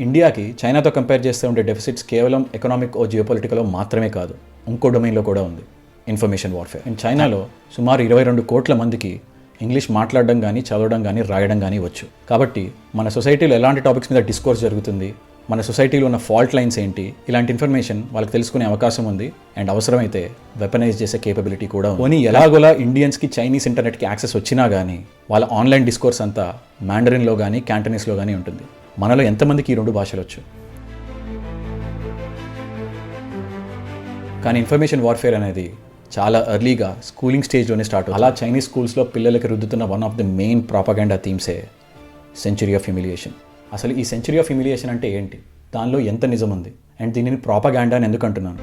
ఇండియాకి చైనాతో కంపేర్ చేస్తే ఉండే డెఫిసిట్స్ కేవలం ఎకనామిక్ ఓ జియోపొలిటికల్లో మాత్రమే కాదు, ఇంకో డొమైన్లో కూడా ఉంది, ఇన్ఫర్మేషన్ వార్ఫేర్. అండ్ చైనాలో సుమారు 22 కోట్ల మందికి ఇంగ్లీష్ మాట్లాడడం కానీ, చదవడం కానీ, రాయడం కానీ వచ్చు. కాబట్టి మన సొసైటీలో ఎలాంటి టాపిక్స్ మీద డిస్కోర్స్ జరుగుతుంది, మన సొసైటీలో ఉన్న ఫాల్ట్ లైన్స్ ఏంటి, ఇలాంటి ఇన్ఫర్మేషన్ వాళ్ళకి తెలుసుకునే అవకాశం ఉంది. అండ్ అవసరమైతే వెపనైజ్ చేసే కేపబిలిటీ కూడా ఉంది. పోనీ ఎలాగోలా ఇండియన్స్కి చైనీస్ ఇంటర్నెట్కి యాక్సెస్ వచ్చినా కానీ వాళ్ళ ఆన్లైన్ డిస్కోర్స్ అంతా మ్యాండరిన్లో కానీ, క్యాంటనీస్లో కానీ ఉంటుంది. మనలో ఎంతమందికి ఈ 2 భాషలు వచ్చు? కానీ ఇన్ఫర్మేషన్ వార్ఫేర్ అనేది చాలా ఎర్లీగా స్కూలింగ్ స్టేజ్లోనే స్టార్ట్ అవుతుంది. అలా చైనీస్ స్కూల్స్లో పిల్లలకి రుద్దుతున్న one of the main propaganda థీమ్సే సెంచురీ ఆఫ్ హ్యూమిలియేషన్. అసలు ఈ సెంచురీ ఆఫ్ హ్యూమిలియేషన్ అంటే ఏంటి, దానిలో ఎంత నిజం ఉంది, అండ్ దీనిని ప్రాపగాండా అని ఎందుకు అంటున్నాను?